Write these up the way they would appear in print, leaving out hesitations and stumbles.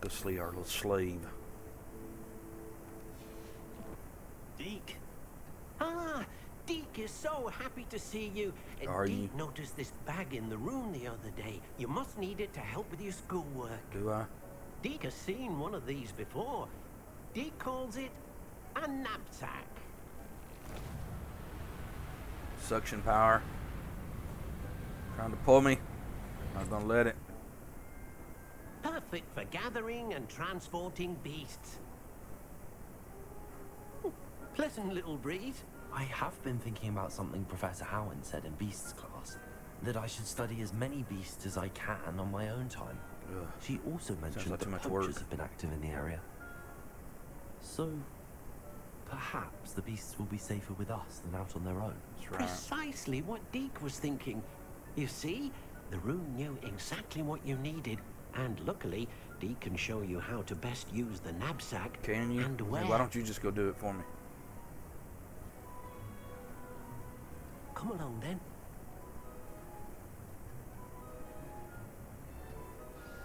Go see our little slave. Deke. Ah, Deke is so happy to see you. Are you? Deke noticed this bag in the room the other day. You must need it to help with your schoolwork. Do I? Deke has seen one of these before. Deke calls it a knapsack. Suction power. Trying to pull me. I'm not gonna let it. Perfect for gathering and transporting beasts. Pleasant little breeze. I have been thinking about something Professor Howard said in Beasts class, that I should study as many beasts as I can on my own time. Ugh. She also mentioned like too that much poachers work. have been active in the area. So, perhaps the beasts will be safer with us than out on their own. That's right. Precisely what Deke was thinking. You see, the room knew exactly what you needed, and luckily, Deke can show you how to best use the knapsack. Can you? And where. Hey, why don't you just go do it for me? Come along then.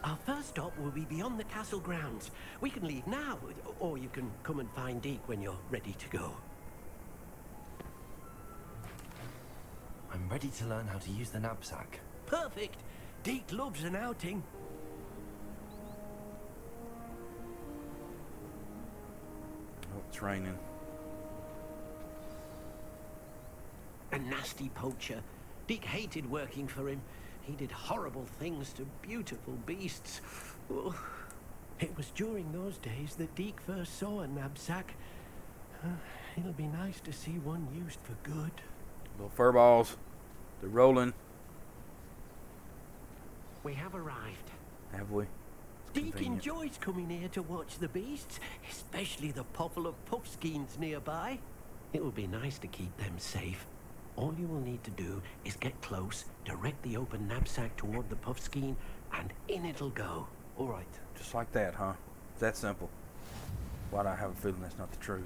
Our first stop will be beyond the castle grounds. We can leave now, or you can come and find Deke when you're ready to go. I'm ready to learn how to use the knapsack. Perfect. Deke loves an outing. Oh, it's raining. A nasty poacher. Deke hated working for him. He did horrible things to beautiful beasts. Oh, it was during those days that Deke first saw a knapsack. It'll be nice to see one used for good. Little fur balls. They're rolling. We have arrived. Have we? Deke Convenient. enjoys coming here to watch the beasts, especially the popple of puffskeins nearby. It will be nice to keep them safe. All you will need to do is get close, direct the open knapsack toward the puffskein, and in it'll go. All right. Just like that, huh? It's that simple. Why do I have a feeling that's not the truth?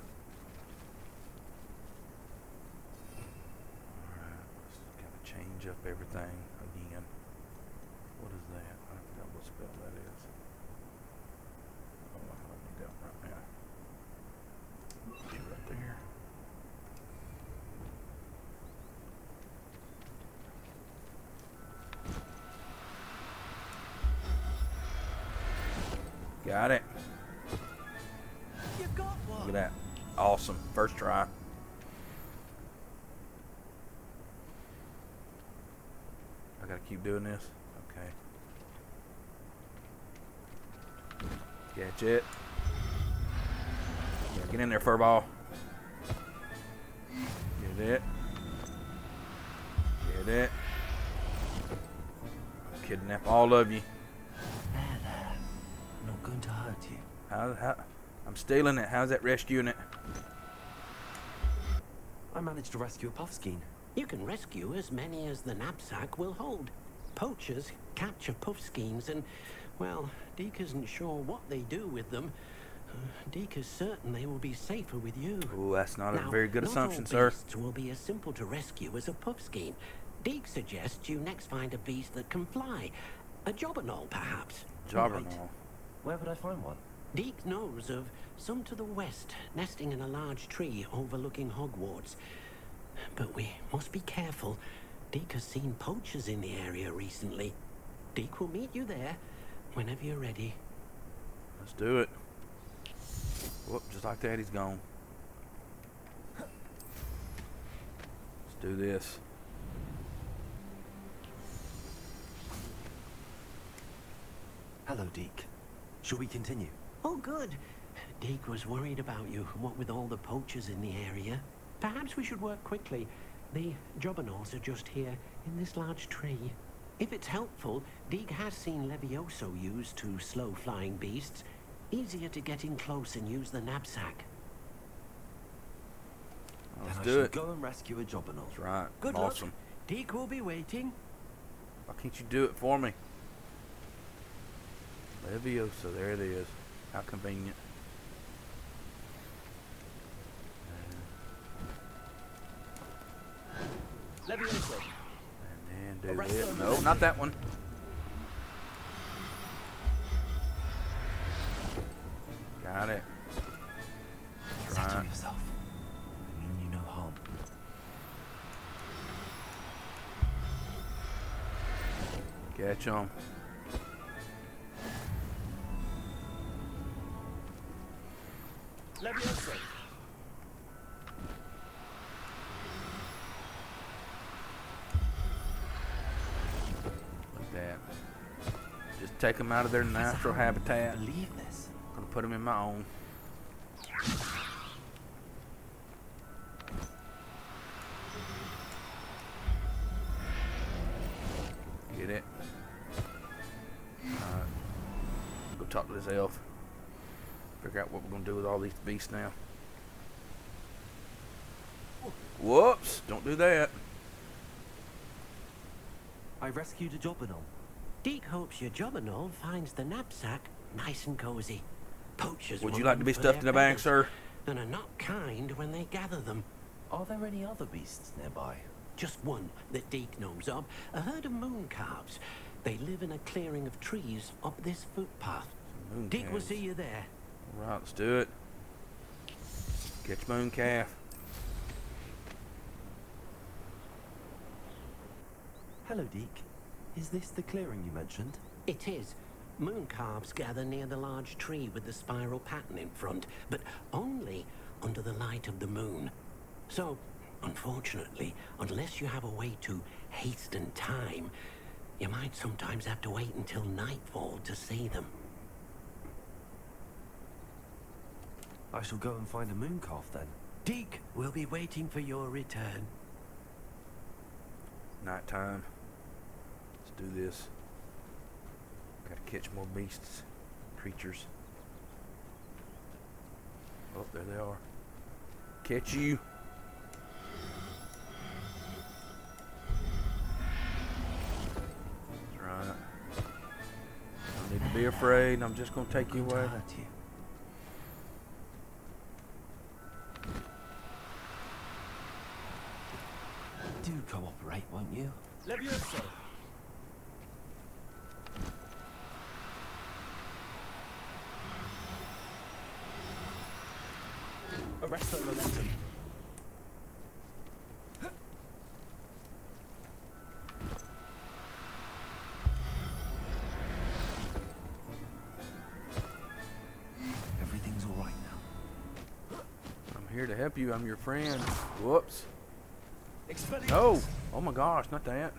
Alright, let's kind of change up everything again. What is that? I forgot what spell that is. Oh, let me go right now. Be right there. Got it. You got one. Look at that. Awesome. First try. I gotta keep doing this. Okay. Catch it. Yeah, get in there, furball. Get it. Get it. Kidnap all of you. There. I'm not going to hurt you. How? I'm stealing it. How's that rescuing it? I managed to rescue a puffskein. You can rescue as many as the knapsack will hold. Poachers capture puffskeins and, well, Deke isn't sure what they do with them. Deke is certain they will be safer with you. Oh, that's not Now, a very good not assumption, all sir. beasts will be as simple to rescue as a puffskein. Deke suggests you next find a beast that can fly. A jobberknoll, perhaps. Jobberknoll. Where would I find one? Deke knows of some to the west, nesting in a large tree overlooking Hogwarts. But we must be careful. Deke has seen poachers in the area recently. Deke will meet you there whenever you're ready. Let's do it. Whoop, just like that, he's gone. Let's do this. Hello, Deke. Shall we continue? Oh, good. Deke was worried about you, what with all the poachers in the area. Perhaps we should work quickly. The jobberknolls are just here, in this large tree. If it's helpful, Deke has seen Levioso used to slow flying beasts. Easier to get in close and use the knapsack. Let's then I do shall it. go and rescue a jobberknoll. That's right. Good Awesome. luck. Deke will be waiting. Why can't you do it for me? Leviosa, there it is. How convenient. Levioso. And then do it. No, not that one. Got it. Settle Right. yourself. I mean you no harm. Catch 'em. Leviosa. Like that. Just take them out of their natural habitat. Believe this. Gonna put them in my own. Get it? Alright. Go talk to this elf. Figure out what we're gonna do with all these beasts now. Whoops! Don't do that. I rescued a Jobberknoll. Deke hopes your Jobberknoll finds the knapsack nice and cozy. Poachers Would want you like to them be for stuffed in their a bag, feathers sir? and are not kind when they gather them. Are there any other beasts nearby? Just one that Deke knows of, a herd of moon calves. They live in a clearing of trees up this footpath. Moon Deke will calves. see you there. Alright, let's do it. Catch moon calf. Hello, Deke. Is this the clearing you mentioned? It is. Moon calves gather near the large tree with the spiral pattern in front, but only under the light of the moon. So, unfortunately, unless you have a way to hasten time, you might sometimes have to wait until nightfall to see them. I shall go and find a moon calf then. Deke will be waiting for your return. Nighttime. Let's do this. Gotta catch more beasts. Creatures. Oh, there they are. Catch you. That's right. Don't need to be afraid. I'm just gonna take you Going to away. hurt you. Do cooperate, won't you? Leviosa. Arrest the momentum. Everything's all right now. I'm here to help you. I'm your friend. Whoops. Expelliarmus. Oh! Oh my gosh, not that.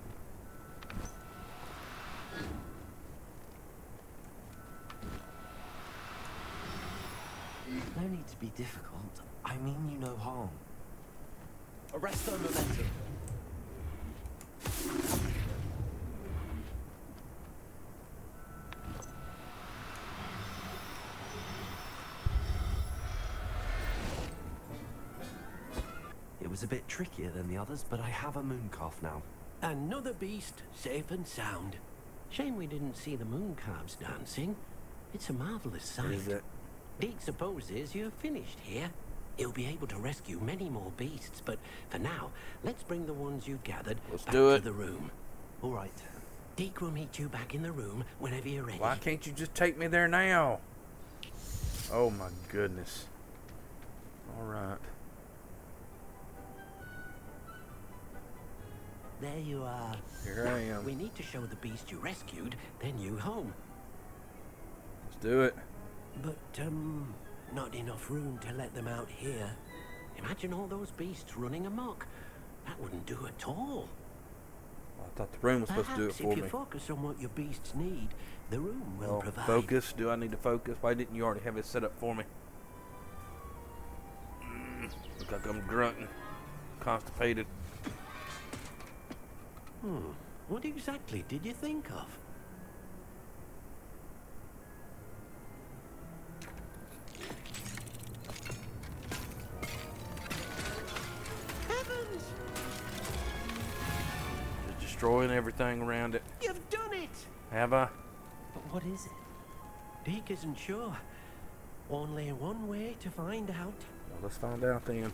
No need to be difficult. I mean you no harm. Arrest the momentum. It was a bit trickier than the others, but I have a moon calf now. Another beast, safe and sound. Shame we didn't see the moon calves dancing. It's a marvelous sight. What is it? Deke supposes you're finished here. He'll be able to rescue many more beasts, but for now, let's bring the ones you've gathered Let's back do to it. the room. All right. Deke will meet you back in the room whenever you're ready. Why can't you just take me there now? Oh my goodness. Alright. There you are. Here I am. We need to show the beast you rescued their new home. Let's do it. But, not enough room to let them out here. Imagine all those beasts running amok. That wouldn't do at all. I thought the room was supposed to do it Perhaps for if you me. focus on what your beasts need, the room will Well, provide. focus. Do I need to focus? Why didn't you already have it set up for me? Look like I'm grunting. Constipated. What exactly did you think of? Heavens! Just destroying everything around it. You've done it! Have I? But what is it? Deke isn't sure. Only one way to find out. Well, let's find out then.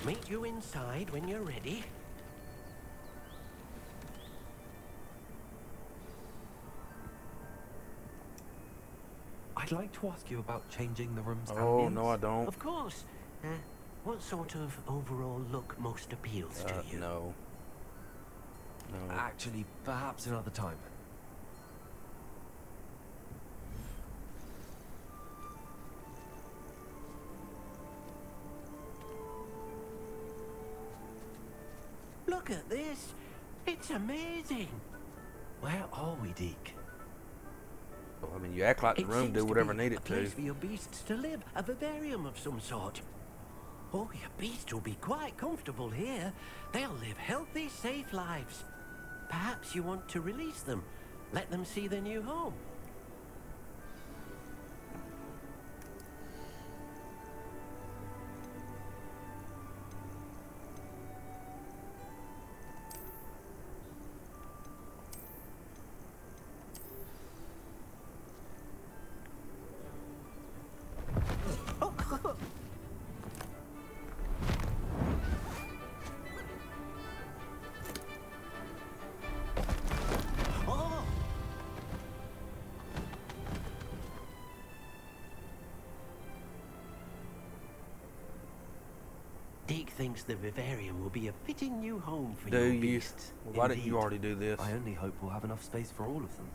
Meet you inside when you're ready. I'd like to ask you about changing the room's Oh, ambience. no, I don't. Of course. What sort of overall look most appeals to you? No. No. Actually, perhaps another time. Look at this. It's amazing. Where are we, Deke? Well, I mean, you act like the It room seems do to whatever be needed a place to. for your beasts to live, a vivarium of some sort. Oh, your beasts will be quite comfortable here. They'll live healthy, safe lives. Perhaps you want to release them, let them see their new home. Oh! Deke thinks the vivarium will be a fitting new home for Do your you? beasts. Well, why didn't you Indeed. already do this? I only hope we'll have enough space for all of them.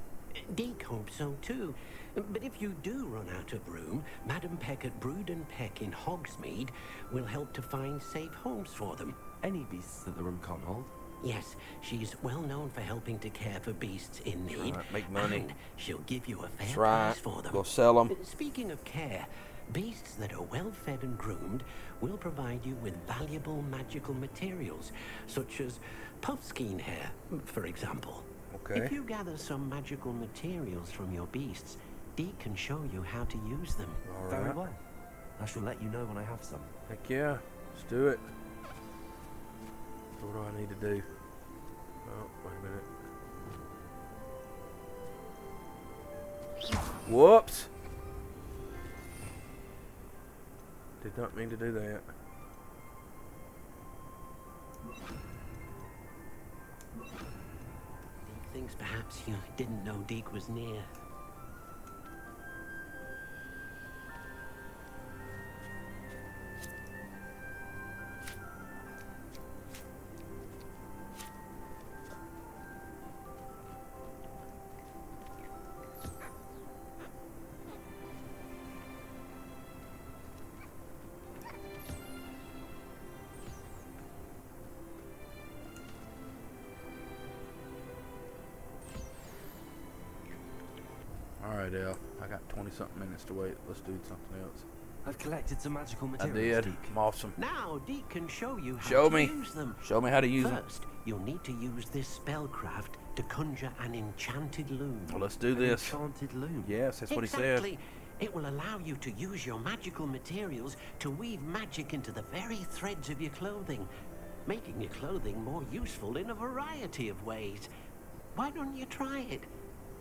Deke hopes so too. But if you do run out of room, Madam Peck at Brood and Peck in Hogsmeade will help to find safe homes for them. Any beasts that the room can't hold? Yes, she's well known for helping to care for beasts in need. right, make money. And she'll give you a fair That's right. price for them. Go sell them. Speaking of care, beasts that are well fed and groomed will provide you with valuable magical materials, such as puffskein hair, for example. Okay. If you gather some magical materials from your beasts, Deke can show you how to use them. All Very right. well. I shall let you know when I have some. Heck yeah. Let's do it. So what do I need to do? Oh, wait a minute. Whoops! Did not mean to do that. Deke thinks perhaps you didn't know Deke was near. Alright, Al. I got 20-something minutes to wait. Let's do something else. I've collected some magical I materials, did. Deke. I'm awesome. Now Deke can show you how Show to me. use them. Show me how to use them. First, you'll need to use this spellcraft to conjure an enchanted loom. Well, let's do An this. enchanted loom. Yes, that's what he said. Exactly. It will allow you to use your magical materials to weave magic into the very threads of your clothing, making your clothing more useful in a variety of ways. Why don't you try it?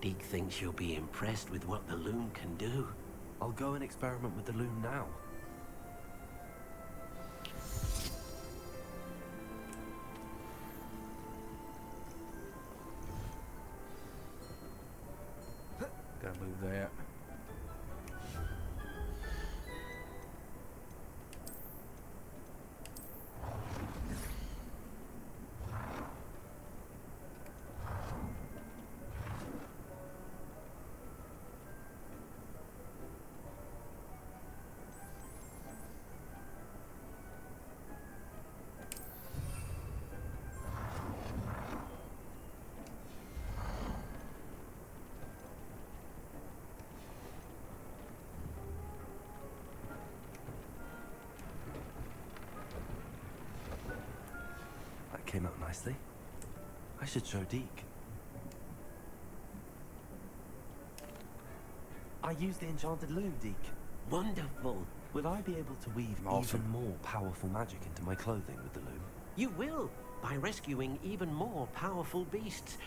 Deke thinks you'll be impressed with what the loom can do. I'll go and experiment with the loom now. Gotta move that. That came out nicely. I should show Deke. I used the enchanted loom, Deke. Wonderful. Will I be able to weave Awesome. even more powerful magic into my clothing with the loom? You will, by rescuing even more powerful beasts.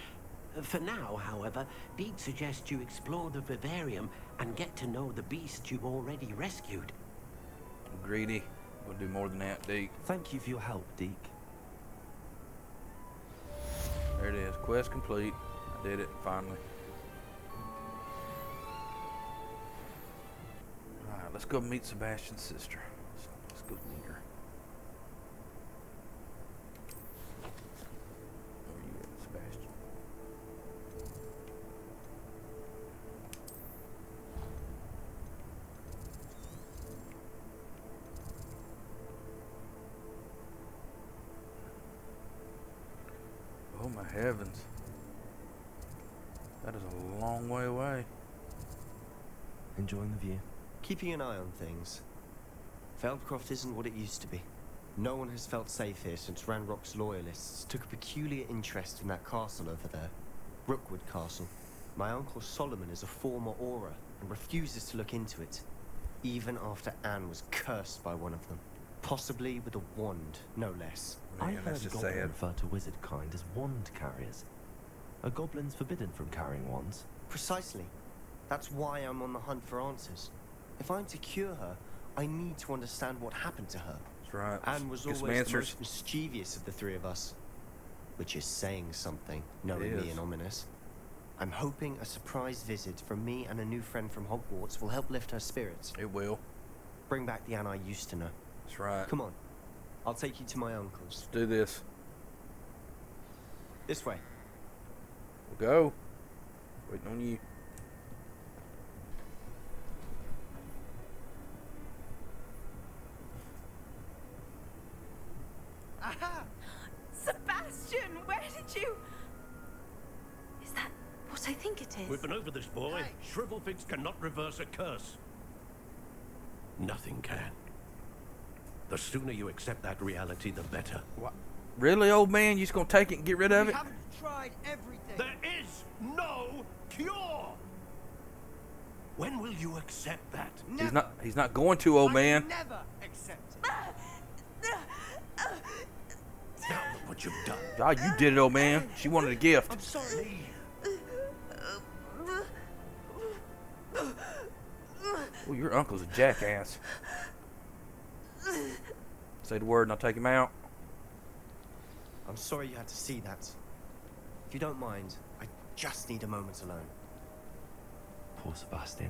For now, however, Deke suggests you explore the vivarium and get to know the beasts you've already rescued. I'm greedy. We'll do more than that, Deke. Thank you for your help, Deke. There it is. Quest complete. I did it, finally. let's go meet Sebastian's sister. Let's go meet her. Where you at, Sebastian? Oh my heavens. That is a long way away. Enjoying the view? Keeping an eye on things. Feldcroft isn't what it used to be. No one has felt safe here since Ranrock's loyalists took a peculiar interest in that castle over there. Rookwood Castle. My uncle Solomon is a former Auror and refuses to look into it, even after Anne was cursed by one of them. Possibly with a wand, no less. I Man, that's heard just goblins sad. refer to wizard kind as wand carriers. Are goblins forbidden from carrying wands? Precisely. That's why I'm on the hunt for answers. If I'm to cure her, I need to understand what happened to her. That's right. Anne was Get some always the answers. most mischievous of the three of us. Which is saying something, knowing me is. and ominous. I'm hoping a surprise visit from me and a new friend from Hogwarts will help lift her spirits. It will. Bring back the Anne I used to know. That's right. Come on. I'll take you to my uncle's. Let's do this. This way. We'll go. Waiting on you. Aha! Sebastian, where did you... Is that what I think it is? We've been over this, boy. Hey. Shrivelfigs cannot reverse a curse. Nothing can. The sooner you accept that reality, the better. What? Really, old man? You just gonna take it and get rid of it? haven't tried everything. There is no cure! When will you accept that? He's not going to, old man. Never accept it. Now look what you've done. God, you did it, old man. She wanted a gift. I'm sorry. Well, your uncle's a jackass. Say the word and I'll take him out. I'm sorry you had to see that. If you don't mind, I just need a moment alone. Poor Sebastian.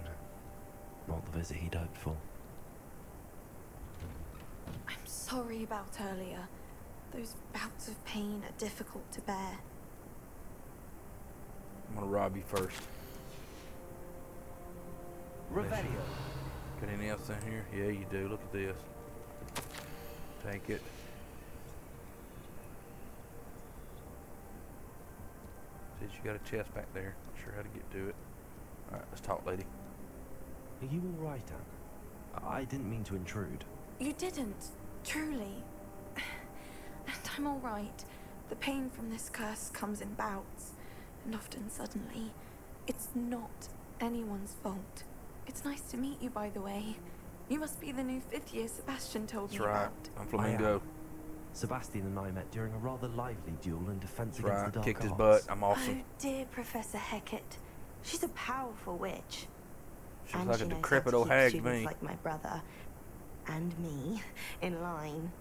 Not the visit he'd hoped for. I'm sorry about earlier. Those bouts of pain are difficult to bear. I'm gonna rob you first. Revelio. Got anything else in here? Yeah, you do. Look at this. Take it. Says you got a chest back there. Not sure how to get to it. Alright, let's talk, lady. Are you all right, Anne? I didn't mean to intrude. You didn't, truly. And I'm all right. The pain from this curse comes in bouts, and often suddenly. It's not anyone's fault. It's nice to meet you, by the way. You must be the new 5th year Sebastian told That's me right. about. I'm Flamingo. Sebastian and I met during a rather lively duel in defense That's against right. the dark Kicked his arts. butt. I'm awesome. Oh, dear Professor Hecat. She's a powerful witch. She's And like she a knows how decrepit to old keep hag to students me. like my brother and me in line.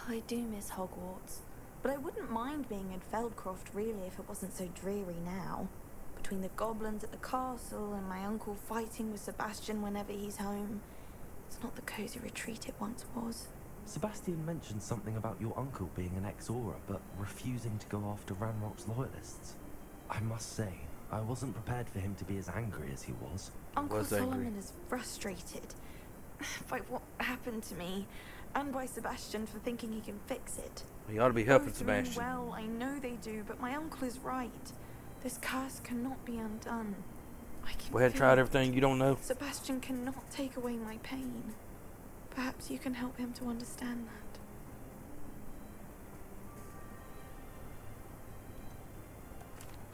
I do miss Hogwarts, but I wouldn't mind being in Feldcroft really if it wasn't so dreary now. Between the goblins at the castle and my uncle fighting with Sebastian whenever he's home, it's not the cozy retreat it once was. Sebastian mentioned something about your uncle being an ex-Auror, but refusing to go after Ranrock's loyalists. I must say, I wasn't prepared for him to be as angry as he was. Uncle Was angry. Solomon is frustrated by what happened to me, and by Sebastian for thinking he can fix it. You ought to be helping Both mean Sebastian. well, I know they do, but my uncle is right. This curse cannot be undone. I can We had feel tried it. everything you don't know. Sebastian cannot take away my pain. Perhaps you can help him to understand that.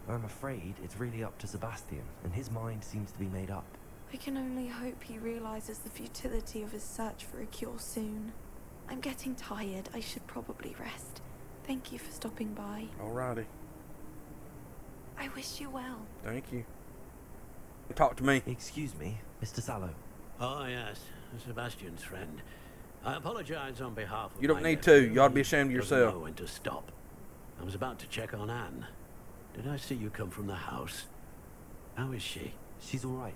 I'm afraid it's really up to Sebastian, and his mind seems to be made up. I can only hope he realizes the futility of his search for a cure soon. I'm getting tired. I should probably rest. Thank you for stopping by. Alrighty. I wish you well. Thank you. Talk to me. Excuse me, Mr. Sallow. Oh, yes. Sebastian's friend. I apologize on behalf of You don't my need to. nephew. You ought to be ashamed of He yourself. doesn't know when to stop. I was about to check on Anne. Did I see you come from the house? How is she? She's all right.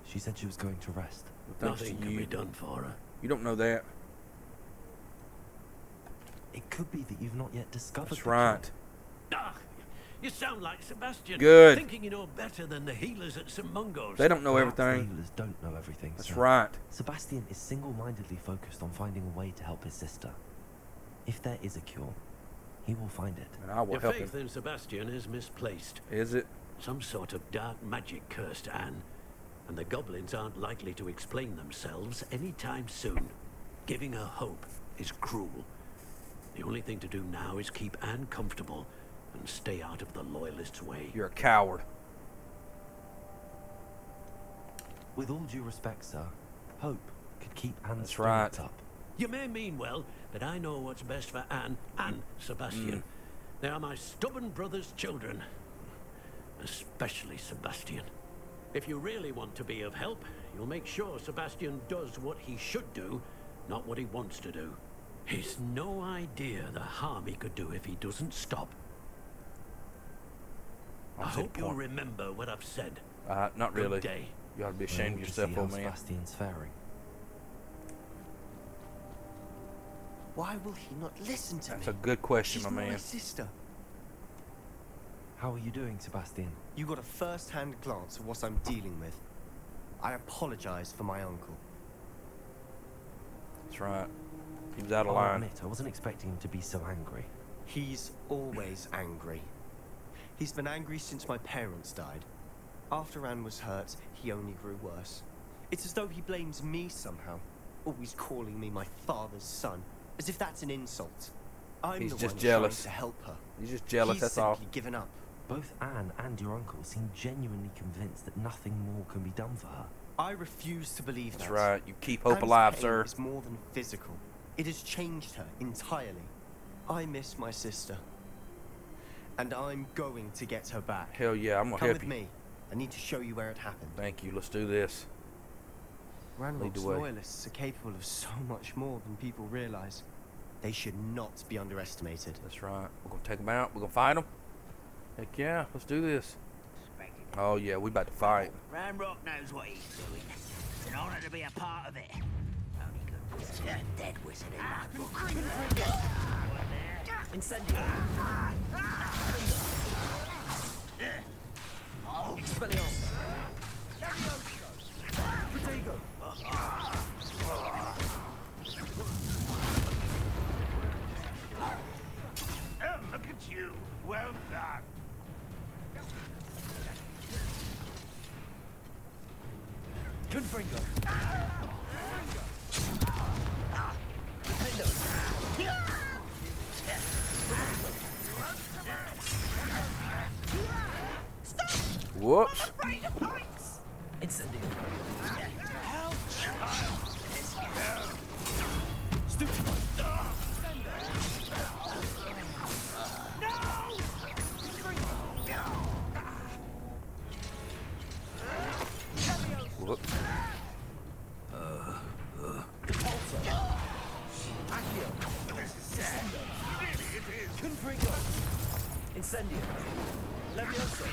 She said she was going to rest. Well, thanks Nothing to can you. be done for her. You don't know that. It could be that you've not yet discovered That's the right. cure. Ah, you sound like Sebastian. Good. Thinking you know better than the healers at St. Mungo's. They don't know Perhaps the everything. healers don't know everything. That's sir. right. Sebastian is single-mindedly focused on finding a way to help his sister. If there is a cure, he will find it. And I will Your help faith him. in Sebastian is misplaced. Is it? Some sort of dark magic cursed Anne, and the goblins aren't likely to explain themselves anytime soon. Giving her hope is cruel. The only thing to do now is keep Anne comfortable and stay out of the Loyalists' way. You're a coward. With all due respect, sir, hope could keep Anne's That's spirits right. up. You may mean well, but I know what's best for Anne and Sebastian. They are my stubborn brother's children. Especially Sebastian. If you really want to be of help, you'll make sure Sebastian does what he should do, not what he wants to do. He's no idea the harm he could do if he doesn't stop. I I'll take hope the you'll point. remember what I've said. Not Good really. day. You ought to be I ashamed ought of to see yourself, how old man. Sebastian's faring. Why will he not listen to That's me? a good question, She's my my man. sister. How are you doing, Sebastian? You got a first-hand glance of what I'm dealing with. I apologize for my uncle. That's right. He was out of I'll line. admit, I wasn't expecting him to be so angry. He's always angry. He's been angry since my parents died. After Anne was hurt, he only grew worse. It's as though he blames me somehow, always calling me my father's son, as if that's an insult. I'm He's the just one jealous. trying to help her. He's just jealous, He's that's all. simply given up. Both Anne and your uncle seem genuinely convinced that nothing more can be done for her. I refuse to believe That's that. right. You keep hope Anne's alive, pain sir. is more than physical. It has changed her entirely. I miss my sister. And I'm going to get her back. Hell yeah, I'm gonna Come help with you. me. I need to show you where it happened. Thank you. Let's do this. Lead the Ranrock's way. loyalists are capable of so much more than people realize. They should not be underestimated. That's right. We're gonna take them out. We're gonna fight them. Heck yeah, let's do this. Oh yeah, we about to fight. Ranrock knows what he's doing. It's an honor to be a part of it. Only good wizard and dead wizard in my book. Incendio. Expelliarmus. Protego. Oh, look at you. Well done. Confringo. Whoops. Incendio. Whoops. Confringo. Incendio. Levioso.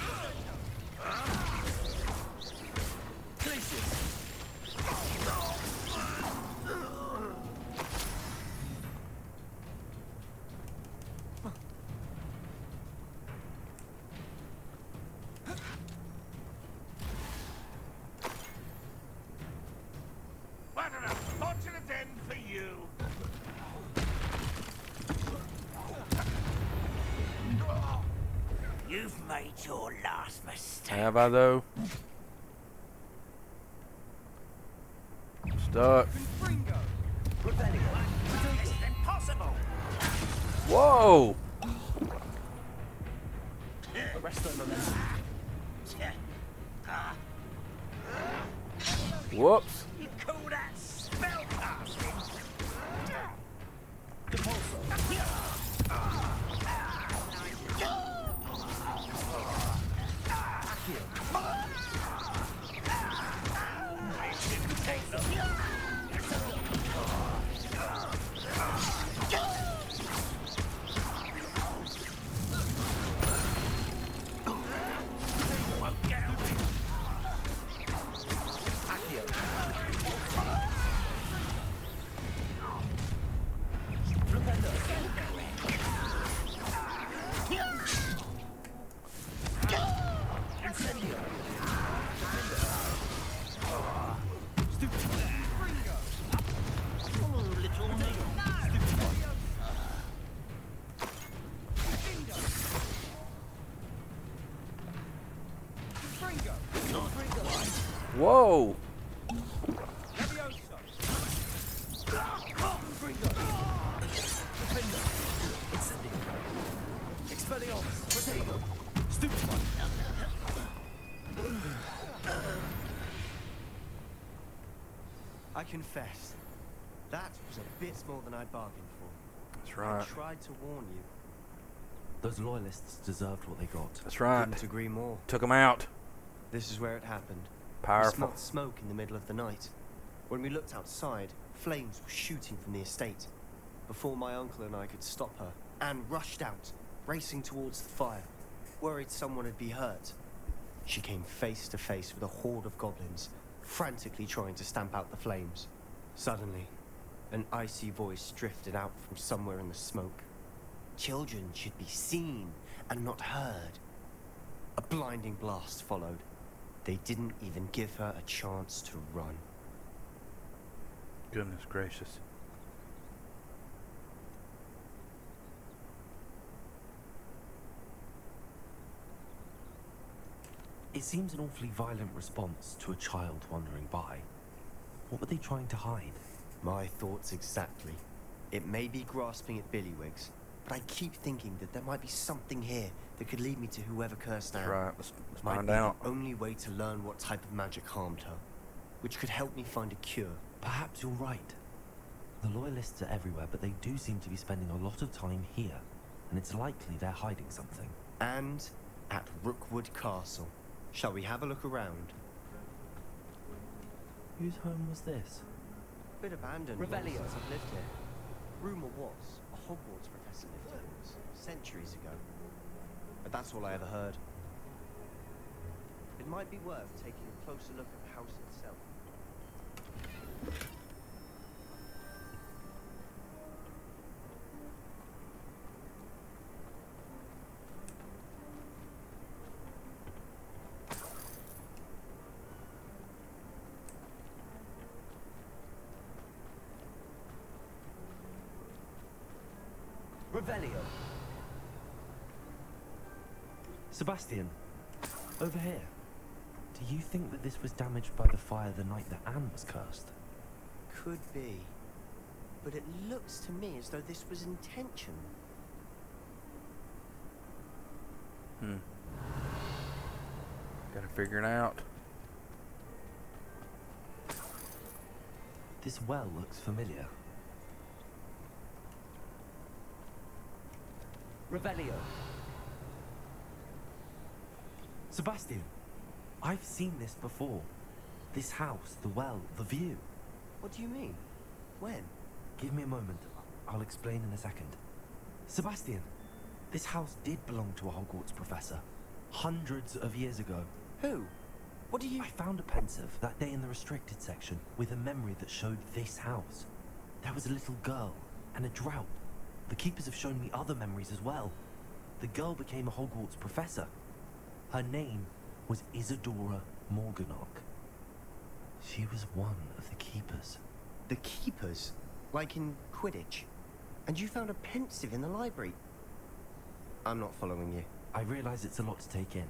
Glacius. What an unfortunate end for you. You've made your last mistake. Have I though? Stuck. It's impossible. Whoa! Arrest the momentum. Whoops. You call that spellcasting? Oh, little nigger. Whoa! I confess, that was a bit more than I'd bargained for. That's I right. tried to warn you. Those loyalists deserved what they got. That's right. Couldn't agree more. Took him out. This is where it happened. We Powerful. smelled smoke in the middle of the night. When we looked outside, flames were shooting from the estate. Before my uncle and I could stop her, Anne rushed out, racing towards the fire, worried someone would be hurt. She came face to face with a horde of goblins, frantically trying to stamp out the flames. Suddenly, an icy voice drifted out from somewhere in the smoke. Children should be seen and not heard. A blinding blast followed. They didn't even give her a chance to run. Goodness gracious. It seems an awfully violent response to a child wandering by. What were they trying to hide? My thoughts exactly. It may be grasping at billywhigs, but I keep thinking that there might be something here that could lead me to whoever cursed That's Anne. right. Let's Might find be out. the only way to learn what type of magic harmed her, which could help me find a cure. Perhaps you're right. The loyalists are everywhere, but they do seem to be spending a lot of time here, and it's likely they're hiding something. And at Rookwood Castle. Shall we have a look around? Whose home was this? Bit abandoned Revelio. since I've lived here. Rumour was a Hogwarts professor lived here centuries ago. But that's all I ever heard. It might be worth taking a closer look at the house itself. Revelio. Sebastian, over here. Do you think that this was damaged by the fire the night that Anne was cursed? Could be. But it looks to me as though this was intentional. Gotta figure it out. This well looks familiar. Revelio. Sebastian, I've seen this before. This house, the well, the view. What do you mean? When? Give me a moment. I'll explain in a second. Sebastian, this house did belong to a Hogwarts professor. Hundreds of years ago. Who? What do you... I found a pensive that day in the restricted section with a memory that showed this house. There was a little girl and a drought. The keepers have shown me other memories as well. The girl became a Hogwarts professor. Her name was Isadora Morganach. She was one of the keepers. The keepers? Like in Quidditch? And you found a pensive in the library? I'm not following you. I realize it's a lot to take in.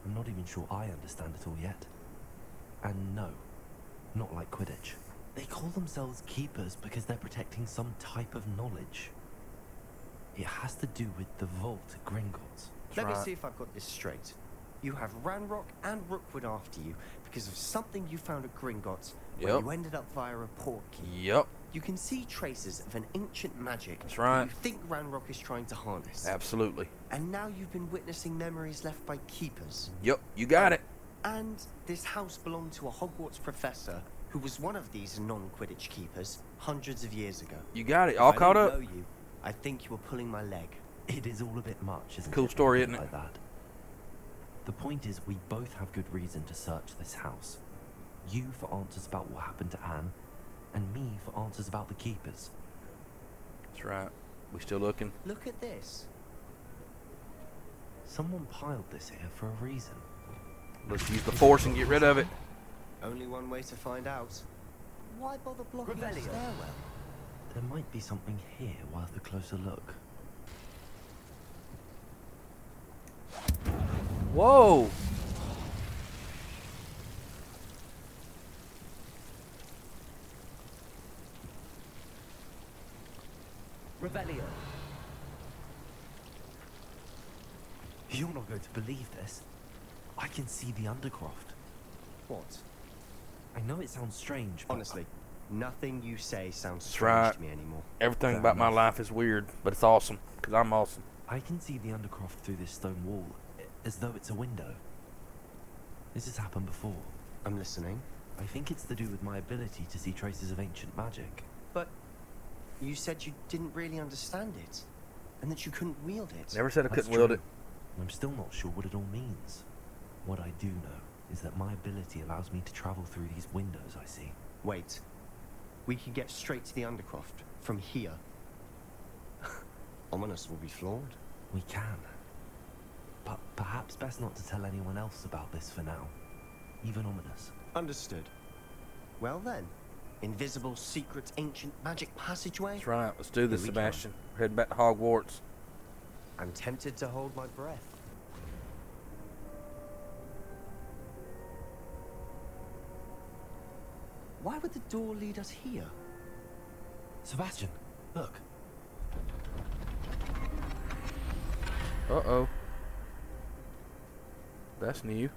I'm not even sure I understand it all yet. And no, not like Quidditch. They call themselves keepers because they're protecting some type of knowledge. It has to do with the vault at Gringotts. Let me right. see if I've got this straight. You have Ranrock and Rookwood after you because of something you found at Gringotts where Yep. you ended up via a portkey. Yep. You can see traces of an ancient magic That's right. that you think Ranrock is trying to harness. Absolutely. And now you've been witnessing memories left by keepers. Yep. You got it. And this house belonged to a Hogwarts professor who was one of these non-Quidditch keepers hundreds of years ago. You got it. If All I caught didn't up. know you, I think you were pulling my leg. It is all a bit much, isn't it? Cool story, Like isn't it? that. The point is, we both have good reason to search this house. You for answers about what happened to Anne, and me for answers about the keepers. That's right. We still looking? Look at this. Someone piled this here for a reason. Let's use the force and get rid of it. Only one way to find out. Why bother blocking the Revelio. stairwell? There might be something here worth a closer look. Whoa! Revelio. You're not going to believe this. I can see the Undercroft. What? I know it sounds strange, but Honestly, nothing you say sounds That's strange right. to me anymore. Everything Fair about my enough. life is weird, but it's awesome, because I'm awesome. I can see the Undercroft through this stone wall, as though it's a window. This has happened before. I'm listening. I think it's to do with my ability to see traces of ancient magic. But you said you didn't really understand it, and that you couldn't wield it. Never said I That's couldn't wield true. it. I'm still not sure what it all means. What I do know is that my ability allows me to travel through these windows I see. Wait. We can get straight to the Undercroft from here. Ominous will be floored. We can. But perhaps best not to tell anyone else about this for now. Even Ominous. Understood. Well then, invisible, secret, ancient magic passageway? That's right. Let's do this, Here we Sebastian. We're heading back to Hogwarts. I'm tempted to hold my breath. Why would the door lead us here? Sebastian, look. Uh-oh. That's new.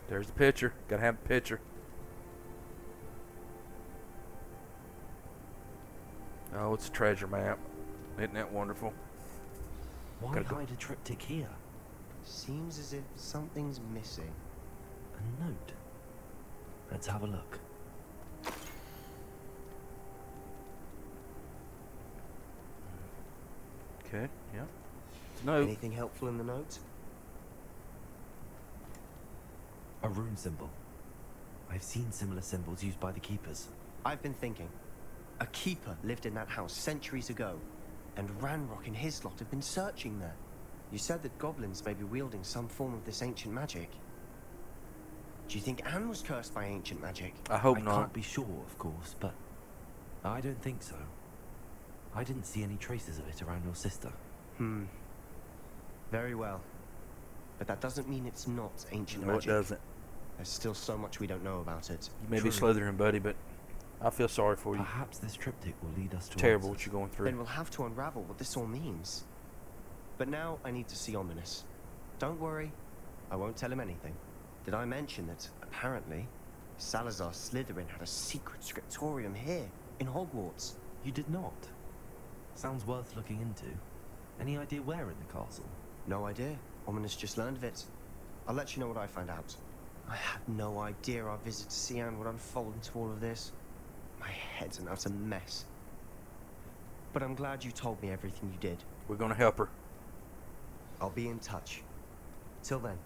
There's the picture. Gotta have the picture. Oh, it's a treasure map. Isn't that wonderful? Why Gotta go- hide a triptych here? Seems as if something's missing. A note. Let's have a look. Okay, yeah. No. Anything helpful in the note? A rune symbol. I've seen similar symbols used by the keepers. I've been thinking. A keeper lived in that house centuries ago, and Ranrock and his lot have been searching there. You said that goblins may be wielding some form of this ancient magic. Do you think Anne was cursed by ancient magic? I hope I not. can't be sure, of course, but I don't think so. I didn't see any traces of it around your sister. Very well. But that doesn't mean it's not ancient No, it magic. doesn't. There's still so much we don't know about it. You may be True. Slytherin, buddy, but I feel sorry for you. Perhaps this triptych will lead us to Terrible what answers. you're going Then through. we'll have to unravel what this all means. But now I need to see Ominous. Don't worry, I won't tell him anything. Did I mention that, apparently, Salazar Slytherin had a secret scriptorium here, in Hogwarts? You did not. Sounds worth looking into. Any idea where in the castle? No idea. Ominous just learned of it. I'll let you know what I find out. I had no idea our visit to Sian would unfold into all of this. My head's an utter mess. But I'm glad you told me everything you did. We're gonna help her. I'll be in touch. Till then.